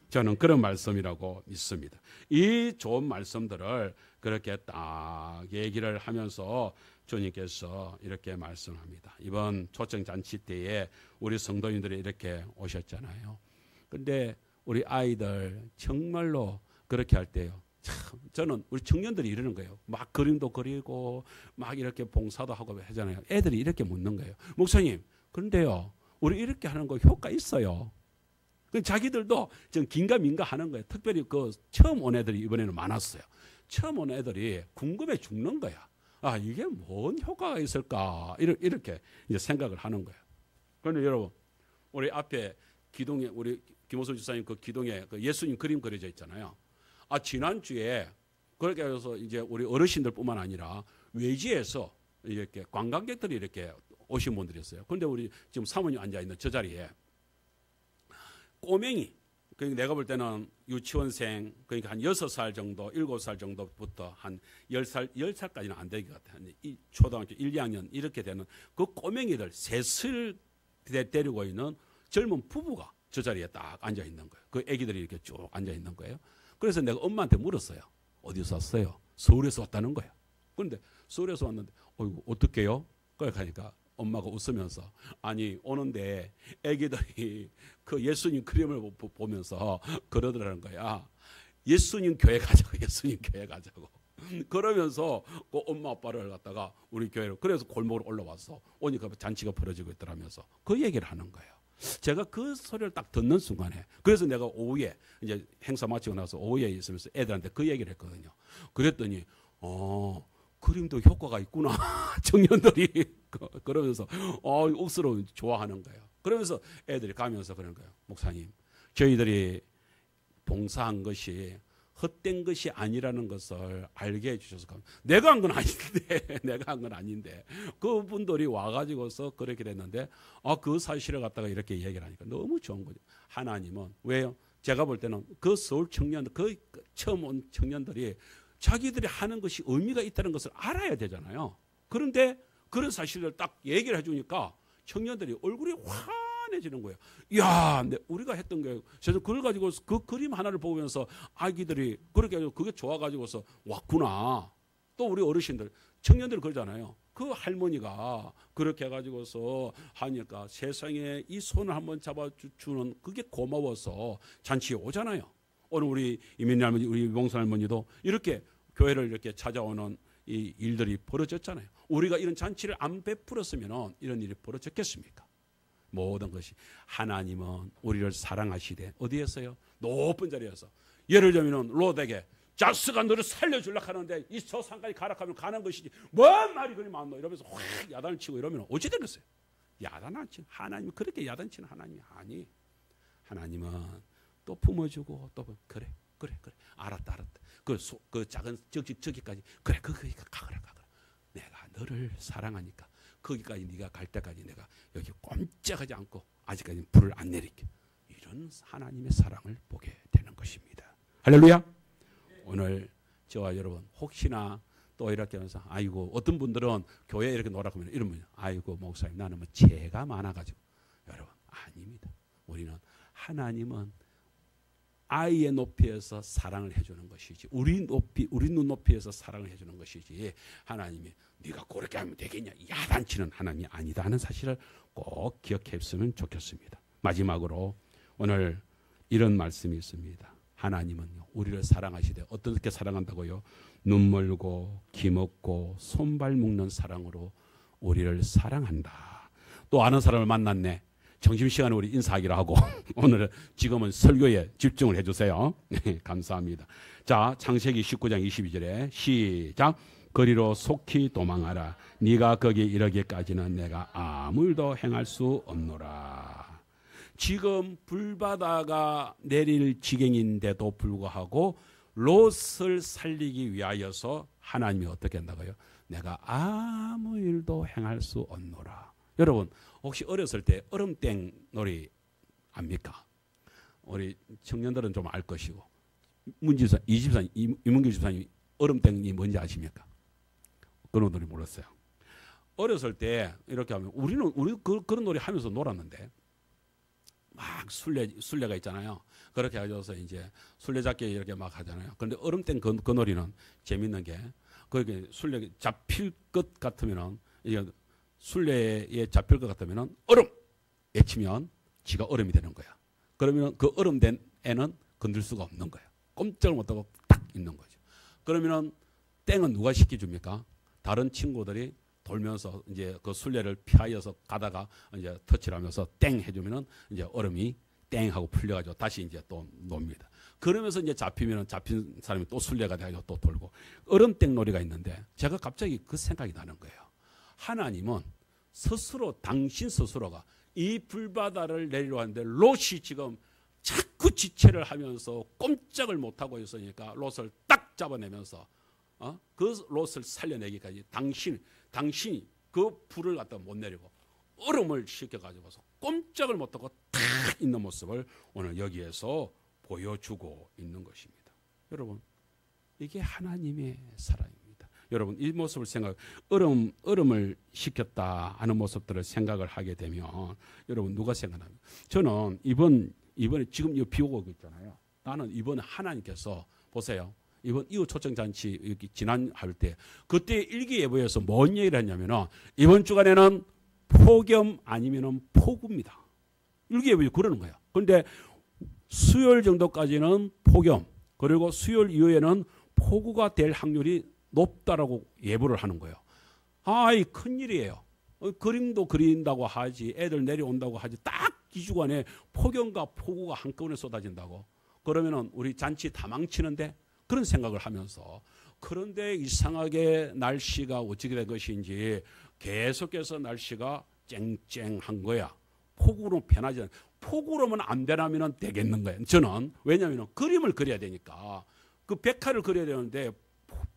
Speaker 1: 저는 그런 말씀이라고 믿습니다. 이 좋은 말씀들을 그렇게 딱 얘기를 하면서 주님께서 이렇게 말씀합니다. 이번 초청잔치 때에 우리 성도님들이 이렇게 오셨잖아요. 근데 우리 아이들 정말로 그렇게 할 때요. 참 저는 우리 청년들이 이러는 거예요. 막 그림도 그리고 막 이렇게 봉사도 하고 하잖아요. 애들이 이렇게 묻는 거예요. 목사님, 그런데요. 우리 이렇게 하는 거 효과 있어요. 자기들도 좀 긴가민가 하는 거예요. 특별히 그 처음 온 애들이 이번에는 많았어요. 처음 온 애들이 궁금해 죽는 거야. 아, 이게 뭔 효과가 있을까? 이렇게 이제 생각을 하는 거예요. 그런데 여러분, 우리 앞에 기동에 우리 김호선 지사님 그 기동에 그 예수님 그림 그려져 있잖아요. 아, 지난주에 그렇게 해서 이제 우리 어르신들뿐만 아니라 외지에서 이렇게 관광객들이 이렇게 오신 분들이 있어요. 그런데 우리 지금 사모님 앉아 있는 저 자리에 꼬맹이, 그러니까 내가 볼 때는 유치원생, 그러니까 한 6살 정도, 7살 정도부터 한 10살까지는 안 될 것 같아요. 초등학교 1, 2학년 이렇게 되는 그 꼬맹이들 셋을 데리고 있는 젊은 부부가 저 자리에 딱 앉아 있는 거예요. 그 애기들이 이렇게 쭉 앉아 있는 거예요. 그래서 내가 엄마한테 물었어요. 어디서 왔어요? 서울에서 왔다는 거예요. 그런데 서울에서 왔는데, 어이구, 어떡해요? 그래 가니까 엄마가 웃으면서 아니 오는데 애기들이 그 예수님 그림을 보면서 그러더라는 거야. 예수님 교회 가자고. 예수님 교회 가자고. 그러면서 그 엄마 아빠를 갖다가 우리 교회로 그래서 골목으로 올라와서 오니까 잔치가 벌어지고 있더라면서 그 얘기를 하는 거예요. 제가 그 소리를 딱 듣는 순간에 그래서 내가 오후에 이제 행사 마치고 나서 오후에 있으면서 애들한테 그 얘기를 했거든요. 그랬더니 그림도 효과가 있구나. 청년들이 그러면서 억수로 좋아하는 거예요. 그러면서 애들이 가면서 그러는 거예요. 목사님, 저희들이 봉사한 것이 헛된 것이 아니라는 것을 알게 해주셔서 내가 한 건 아닌데 내가 한 건 아닌데 그분들이 와가지고서 그렇게 됐는데 그 사실을 갖다가 이렇게 얘기를 하니까 너무 좋은 거죠. 하나님은 왜요? 제가 볼 때는 그 서울 청년들, 그 처음 온 청년들이 자기들이 하는 것이 의미가 있다는 것을 알아야 되잖아요. 그런데 그런 사실을 딱 얘기를 해주니까 청년들이 얼굴이 편해지는 거예요. 야, 우리가 했던 거예요. 그래서 그걸 가지고 그 그림 하나를 보면서 아기들이 그렇게 해서 그게 좋아가지고서 왔구나. 또 우리 어르신들, 청년들 그러잖아요. 그 할머니가 그렇게 해가지고서 하니까 세상에 이 손을 한번 잡아주는 그게 고마워서 잔치에 오잖아요. 오늘 우리 이민희 할머니, 우리 봉선 할머니도 이렇게 교회를 이렇게 찾아오는 이 일들이 벌어졌잖아요. 우리가 이런 잔치를 안 베풀었으면 이런 일이 벌어졌겠습니까? 모든 것이 하나님은 우리를 사랑하시되 어디에서요? 높은 자리에서. 예를 들면 롯에게 자스가 너를 살려주려고 하는데 이 저 산까지 가라 하면 가는 것이지 뭔 말이 그리 많노 이러면서 확 야단을 치고 이러면 어찌 되겠어요? 야단 안 치는 하나님은 그렇게 야단치는 하나님이 아니. 하나님은 또 품어주고 또 그래 알았다 그 작은 저기까지 그래 거기까지 가거라 내가 너를 사랑하니까 거기까지 네가 갈 때까지 내가 여기 꼼짝하지 않고 아직까지 불을 안 내릴게. 이런 하나님의 사랑을 보게 되는 것입니다. 할렐루야. 오늘 저와 여러분 혹시나 또 이렇게 하면서 아이고 어떤 분들은 교회에 이렇게 놀라고 하면 이런 분이 아이고 목사님 나는 뭐 죄가 많아가지고. 여러분 아닙니다. 우리는 하나님은 아이의 높이에서 사랑을 해주는 것이지 우리 눈높이에서 사랑을 해주는 것이지 하나님이 네가 그렇게 하면 되겠냐 야단치는 하나님이 아니다 하는 사실을 꼭 기억했으면 좋겠습니다. 마지막으로 오늘 이런 말씀이 있습니다. 하나님은요 우리를 사랑하시되 어떻게 사랑한다고요? 눈멀고 기먹고 손발 묶는 사랑으로 우리를 사랑한다. 또 아는 사람을 만났네. 점심시간에 우리 인사하기로 하고 오늘은 지금은 설교에 집중을 해주세요. 감사합니다. 자, 창세기 19장 22절에 시작. 거리로 속히 도망하라. 네가 거기 이르기까지는 내가 아무 일도 행할 수 없노라. 지금 불바다가 내릴 지경인데도 불구하고 롯을 살리기 위하여서 하나님이 어떻게 한다고요? 내가 아무 일도 행할 수 없노라. 여러분 혹시 어렸을 때 얼음땡 놀이 압니까? 우리 청년들은 좀 알 것이고 문집사, 이문규 집사님 얼음땡이 뭔지 아십니까? 그런 놀이 몰랐어요. 어렸을 때 이렇게 하면 우리 그런 놀이 하면서 놀았는데 막 술래가 있잖아요. 그렇게 해서 이제 술래잡기 이렇게 막 하잖아요. 그런데 얼음땡 그 놀이는 재밌는 게 그렇게 술래 잡힐 것 같으면은 이게 술래에 잡힐 것 같으면은 얼음 외치면 지가 얼음이 되는 거야. 그러면 그 얼음된 애는 건들 수가 없는 거야. 꼼짝을 못하고 딱 있는 거죠. 그러면은 땡은 누가 시켜줍니까? 다른 친구들이 돌면서 이제 그 술래를 피하여서 가다가 이제 터치를 하면서 땡 해주면은 이제 얼음이 땡 하고 풀려가지고 다시 이제 또 놉니다. 그러면서 이제 잡히면은 잡힌 사람이 또 술래가 돼가지고 또 돌고 얼음땡 놀이가 있는데 제가 갑자기 그 생각이 나는 거예요. 하나님은 스스로 당신 스스로가 이 불바다를 내려왔는데 롯이 지금 자꾸 지체를 하면서 꼼짝을 못하고 있으니까 롯을 딱 잡아내면서 그 롯을 살려내기까지 당신이 그 불을 갖다 못 내리고 얼음을 시켜가지고서 꼼짝을 못하고 탁 있는 모습을 오늘 여기에서 보여주고 있는 것입니다. 여러분 이게 하나님의 사랑입니다. 여러분 이 모습을 얼음을 시켰다 하는 모습들을 생각을 하게 되면 여러분 누가 생각나요? 저는 이번에 지금 비 오고 있잖아요. 나는 이번에 하나님께서 보세요. 이번 이후 초청잔치 지난 할 때 그때 일기예보에서 뭔 얘기를 했냐면은 이번 주간에는 폭염 아니면은 폭우입니다. 일기예보에 그러는 거야. 그런데 수요일 정도까지는 폭염 그리고 수요일 이후에는 폭우가 될 확률이 높다라고 예보를 하는 거예요. 이 큰일이에요. 그림도 그린다고 하지 애들 내려온다고 하지 딱 2주간에 폭염과 폭우가 한꺼번에 쏟아진다고. 그러면은 우리 잔치 다 망치는데 그런 생각을 하면서 그런데 이상하게 날씨가 어떻게 된 것인지 계속해서 날씨가 쨍쨍한 거야. 폭우로 변하지 않아. 폭우로만 안 변하면 되겠는 거예요. 저는 왜냐하면 그림을 그려야 되니까 그 백화를 그려야 되는데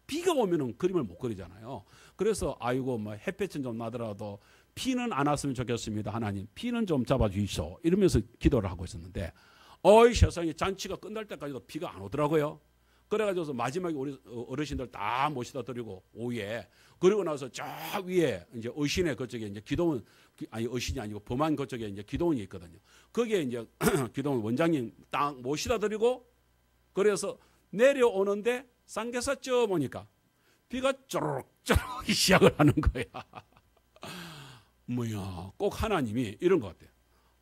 Speaker 1: 비가 오면은 그림을 못 그리잖아요. 그래서 아이고 뭐 햇볕은 좀 나더라도 비는 안 왔으면 좋겠습니다. 하나님 비는 좀 잡아주시오. 이러면서 기도를 하고 있었는데 세상에 잔치가 끝날 때까지도 비가 안 오더라고요. 그래가지고 마지막에 우리 어르신들 다 모시다 드리고 오후에 그리고 나서 저 위에 이제 의신의 그쪽에 이제 기도원 아니 의신이 아니고 범한 그쪽에 이제 기도원이 있거든요. 거기에 이제 기도원 원장님 딱 모시다 드리고 그래서 내려오는데 쌍계사쯤 오니까 비가 쪼르륵쪼르륵 시작을 하는 거야. 뭐야, 꼭 하나님이 이런 것 같아요.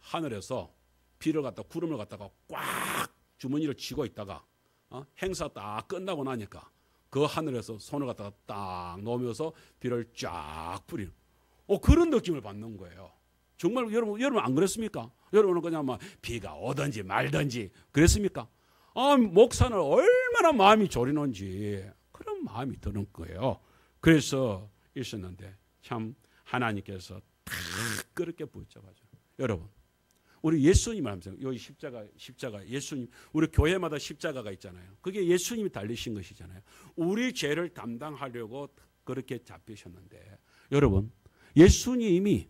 Speaker 1: 하늘에서 비를 갖다 구름을 갖다가 꽉 주머니를 쥐고 있다가 행사 딱 끝나고 나니까 그 하늘에서 손을 갖다가 딱 놓으면서 비를 쫙 뿌리는 그런 느낌을 받는 거예요. 정말 여러분 안 그랬습니까? 여러분은 그냥 막 비가 오든지 말든지 그랬습니까? 목사는 얼마나 마음이 졸이는지 그런 마음이 드는 거예요. 그래서 있었는데 참 하나님께서 다 그렇게 붙잡아줘요. 여러분 우리 예수님 하면서 여기 십자가 예수님 우리 교회마다 십자가가 있잖아요. 그게 예수님이 달리신 것이잖아요. 우리 죄를 담당하려고 그렇게 잡히셨는데 여러분 예수님이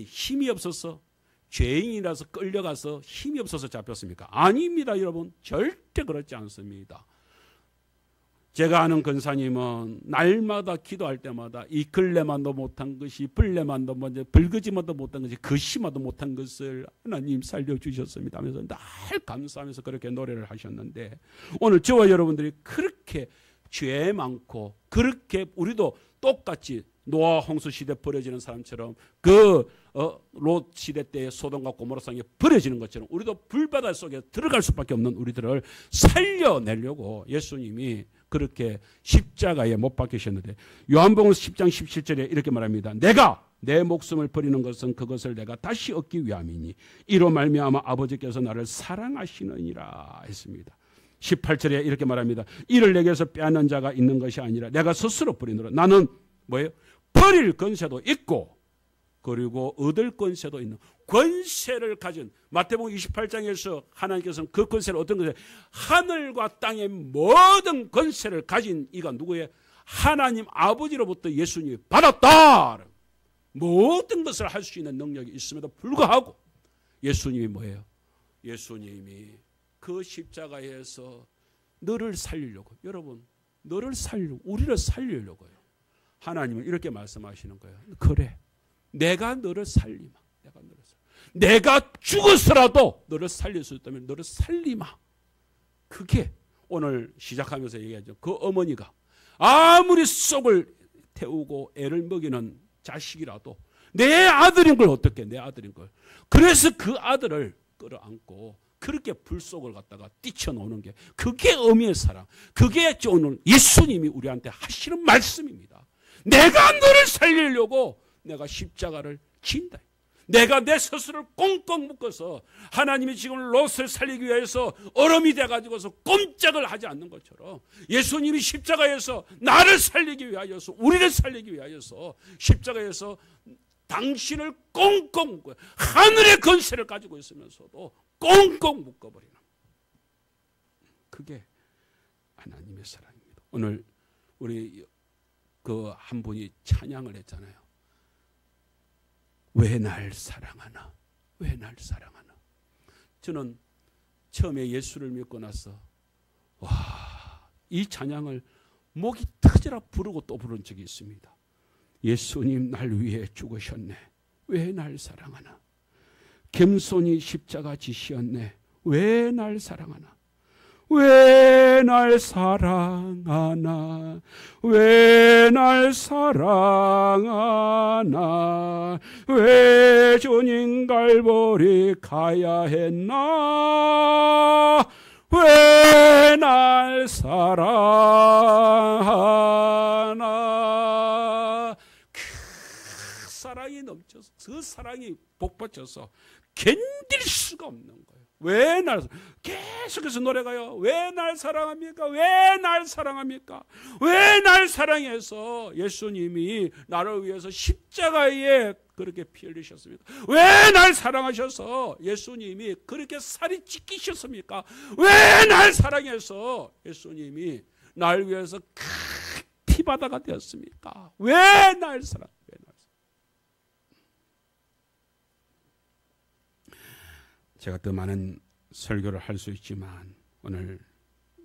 Speaker 1: 힘이 없어서 죄인이라서 끌려가서 힘이 없어서 잡혔습니까? 아닙니다, 여러분. 절대 그렇지 않습니다. 제가 아는 권사님은 날마다 기도할 때마다 이끌레만도 못한 것이 불레만도 먼저 불거지만도 못한 것이 거시만도 못한 것을 하나님 살려주셨습니다 하면서 날 감사하면서 그렇게 노래를 하셨는데 오늘 저와 여러분들이 그렇게 죄 많고 그렇게 우리도 똑같이 노아 홍수 시대 버려지는 사람처럼 롯 시대 때의 소돔과 고모라 상에 버려지는 것처럼 우리도 불바다 속에 들어갈 수밖에 없는 우리들을 살려내려고 예수님이 그렇게 십자가에 못 박히셨는데 요한복음 10장 17절에 이렇게 말합니다. 내가 내 목숨을 버리는 것은 그것을 내가 다시 얻기 위함이니 이로 말미암아 아버지께서 나를 사랑하시느니라 했습니다. 18절에 이렇게 말합니다. 이를 내게서 빼앗는 자가 있는 것이 아니라 내가 스스로 버리노라. 나는 뭐예요? 버릴 권세도 있고 그리고 얻을 권세도 있는 권세를 가진 마태복음 28장에서 하나님께서는 그 권세를 어떤 것을 하늘과 땅의 모든 권세를 가진 이가 누구예요? 하나님 아버지로부터 예수님이 받았다. 모든 것을 할 수 있는 능력이 있음에도 불구하고 예수님이 뭐예요? 예수님이 그 십자가에서 너를 살리려고 여러분 너를 살리려고 우리를 살리려고요. 하나님은 이렇게 말씀하시는 거예요. 그래 내가 너를 살리마. 내가 죽어서라도 너를 살릴 수 있다면 너를 살리마. 그게 오늘 시작하면서 얘기하죠. 그 어머니가 아무리 속을 태우고 애를 먹이는 자식이라도 내 아들인 걸 어떻게 내 아들인 걸. 그래서 그 아들을 끌어안고 그렇게 불 속을 갖다가 뛰쳐놓는 게 그게 어미의 사랑. 그게 오늘 예수님이 우리한테 하시는 말씀입니다. 내가 너를 살리려고 내가 십자가를 진다. 내가 내 스스로를 꽁꽁 묶어서 하나님이 지금 롯을 살리기 위해서 얼음이 돼가지고서 꼼짝을 하지 않는 것처럼 예수님이 십자가에서 나를 살리기 위하여서 우리를 살리기 위하여서 십자가에서 당신을 꽁꽁 묶어요. 하늘의 권세를 가지고 있으면서도 꽁꽁 묶어버리는 그게 하나님의 사랑입니다. 오늘 우리 그 한 분이 찬양을 했잖아요. 왜 날 사랑하나? 왜 날 사랑하나? 저는 처음에 예수를 믿고 나서 이 찬양을 목이 터져라 부르고 또 부른 적이 있습니다. 예수님 날 위해 죽으셨네. 왜 날 사랑하나? 겸손히 십자가 지시었네. 왜 날 사랑하나? 왜 날 사랑하나? 왜 날 사랑하나? 왜 주님 갈보리 가야 했나? 왜 날 사랑하나? 그 사랑이 넘쳐서 그 사랑이 복받쳐서 견딜 수가 없는 거예요. 왜 날 계속해서 노래가요. 왜 날 사랑합니까? 왜 날 사랑합니까? 왜 날 사랑해서 예수님이 나를 위해서 십자가에 그렇게 피 흘리셨습니까? 왜 날 사랑하셔서 예수님이 그렇게 살이 찢기셨습니까? 왜 날 사랑해서 예수님이 날 위해서 피바다가 되었습니까? 왜 날 사랑? 제가 더 많은 설교를 할 수 있지만 오늘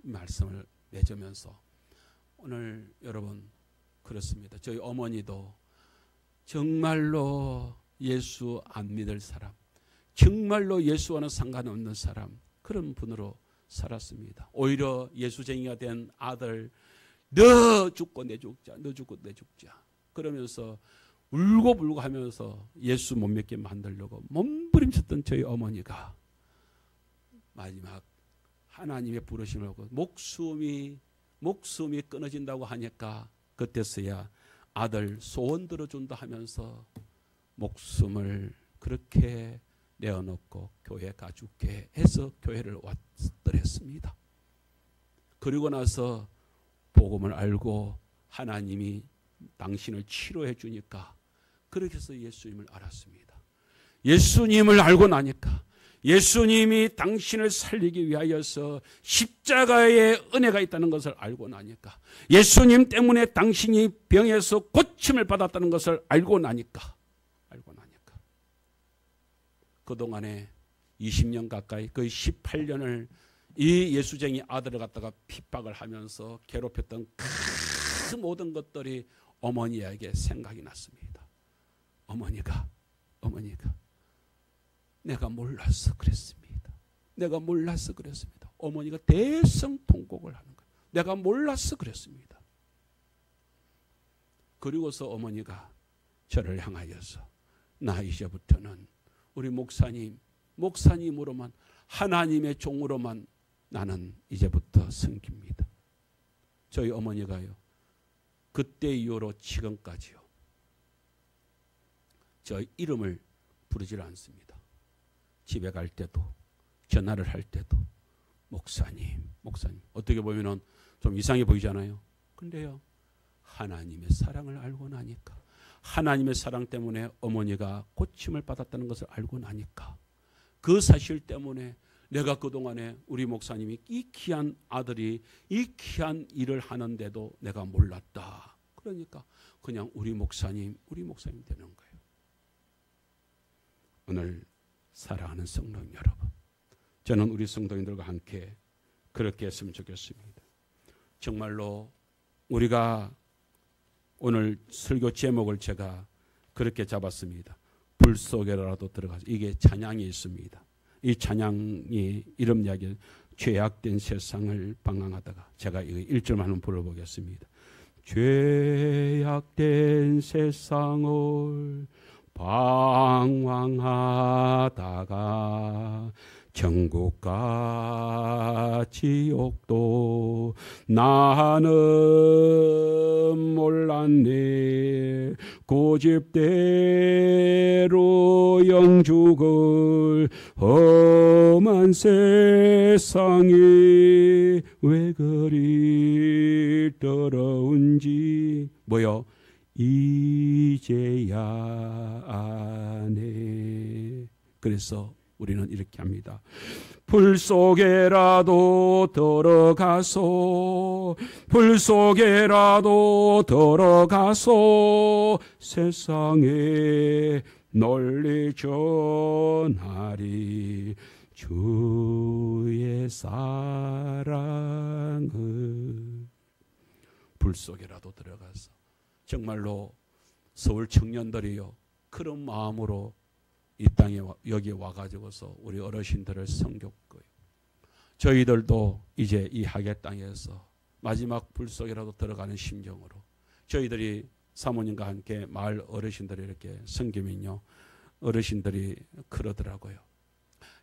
Speaker 1: 말씀을 맺으면서 오늘 여러분 그렇습니다. 저희 어머니도 정말로 예수 안 믿을 사람, 정말로 예수와는 상관없는 사람, 그런 분으로 살았습니다. 오히려 예수쟁이가 된 아들, 너 죽고 내 죽자, 너 죽고 내 죽자 그러면서 울고불고 하면서 예수 못 믿게 만들려고 몸부림쳤던 저희 어머니가 마지막 하나님의 부르심을 하고 목숨이 끊어진다고 하니까 그때서야 아들 소원 들어준다 하면서 목숨을 그렇게 내어놓고 교회 가줄게 해서 교회를 왔더랬습니다. 그리고 나서 복음을 알고 하나님이 당신을 치료해 주니까 그렇게 해서 예수님을 알았습니다. 예수님을 알고 나니까 예수님이 당신을 살리기 위하여서 십자가의 은혜가 있다는 것을 알고 나니까 예수님 때문에 당신이 병에서 고침을 받았다는 것을 알고 나니까 그동안에 20년 가까이 거의 18년을 이 예수쟁이 아들을 갖다가 핍박을 하면서 괴롭혔던 그 모든 것들이 어머니에게 생각이 났습니다. 어머니가 내가 몰라서 그랬습니다. 어머니가 대성통곡을 하는 거예요. 내가 몰라서 그랬습니다. 그리고서 어머니가 저를 향하여서 나 이제부터는 우리 목사님으로만 하나님의 종으로만 나는 이제부터 섬깁니다. 저희 어머니가요. 그때 이후로 지금까지요. 저 이름을 부르질 않습니다. 집에 갈 때도 전화를 할 때도 목사님. 어떻게 보면은 좀 이상해 보이잖아요. 근데요. 하나님의 사랑을 알고 나니까 하나님의 사랑 때문에 어머니가 고침을 받았다는 것을 알고 나니까 그 사실 때문에 내가 그동안에 우리 목사님이 이 귀한 아들이 이 귀한 일을 하는데도 내가 몰랐다. 그러니까 그냥 우리 목사님 되는 거예요. 오늘 사랑하는 성도 여러분, 저는 우리 성도인들과 함께 그렇게 했으면 좋겠습니다. 정말로 우리가 오늘 설교 제목을 제가 그렇게 잡았습니다. 불 속에라도 들어가서 이게 찬양이 있습니다. 이 찬양이 이런 이야기 죄악된 세상을 방황하다가 제가 이거 1절만 한번 불러보겠습니다. 죄악된 세상을 방황하다가 천국과 지옥도 나는 몰랐네. 고집대로 영죽을 험한 세상에 왜 그리 더러운지 뭐요? 이제야 아네. 그래서 우리는 이렇게 합니다. 불 속에라도 들어가서 세상에 널리 전하리 주의 사랑을. 불 속에라도 들어가서 정말로 서울 청년들이요 그런 마음으로 이 땅에 여기 와가지고서 우리 어르신들을 섬겼고요. 저희들도 이제 이 하계 땅에서 마지막 불 속에라도 들어가는 심정으로 저희들이 사모님과 함께 마을 어르신들이 이렇게 섬기면요 어르신들이 그러더라고요.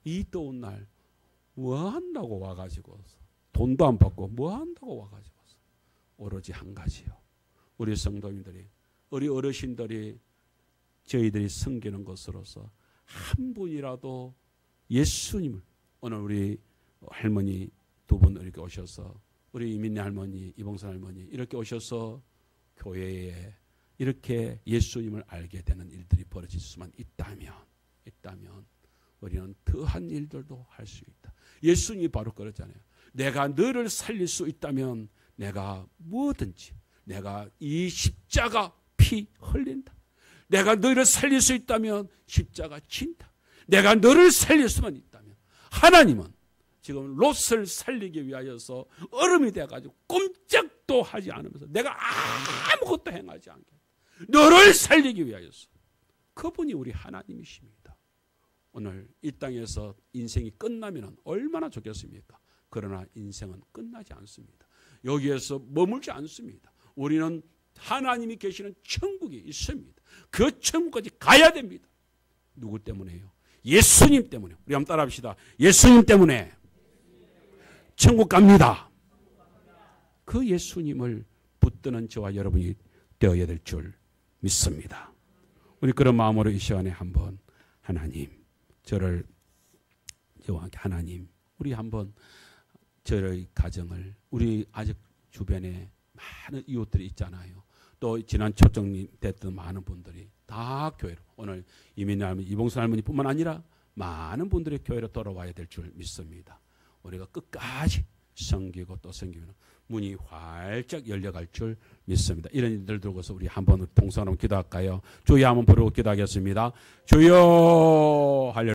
Speaker 1: 이 더운 날 뭐 한다고 와가지고서 돈도 안 받고 뭐 한다고 와가지고서 오로지 한 가지요. 우리 성도님들이 우리 어르신들이 저희들이 섬기는 것으로서 한 분이라도 예수님을 오늘 우리 할머니 두 분 이렇게 오셔서 우리 이민희 할머니, 이봉선 할머니 이렇게 오셔서 교회에 이렇게 예수님을 알게 되는 일들이 벌어질 수만 있다면 우리는 더한 일들도 할 수 있다. 예수님이 바로 그러잖아요. 내가 너를 살릴 수 있다면 내가 뭐든지 내가 이 십자가 피 흘린다. 내가 너를 살릴 수 있다면 십자가 진다. 내가 너를 살릴 수만 있다면 하나님은 지금 롯을 살리기 위하여서 얼음이 돼가지고 꼼짝도 하지 않으면서 내가 아무것도 행하지 않게 너를 살리기 위하여서 그분이 우리 하나님이십니다. 오늘 이 땅에서 인생이 끝나면 얼마나 좋겠습니까? 그러나 인생은 끝나지 않습니다. 여기에서 머물지 않습니다. 우리는 하나님이 계시는 천국이 있습니다. 그 천국까지 가야 됩니다. 누구 때문에요? 예수님 때문에. 우리 한번 따라합시다. 예수님 때문에 천국 갑니다. 그 예수님을 붙드는 저와 여러분이 되어야 될 줄 믿습니다. 우리 그런 마음으로 이 시간에 한번 하나님, 저를 저와 함께 하나님, 우리 한번 저의 가정을, 우리 아직 주변에 많은 이웃들이 있잖아요. 또 지난 초정님 됐던 많은 분들이 다 교회로, 오늘 이민희 할머니, 이봉순 할머니뿐만 아니라 많은 분들이 교회로 돌아와야 될 줄 믿습니다. 우리가 끝까지 섬기고 또 섬기면 문이 활짝 열려갈 줄 믿습니다. 이런 일들 두고서 우리 한번 동성으로 기도할까요? 주여 한번 부르고 기도하겠습니다. 주여 할렐루야.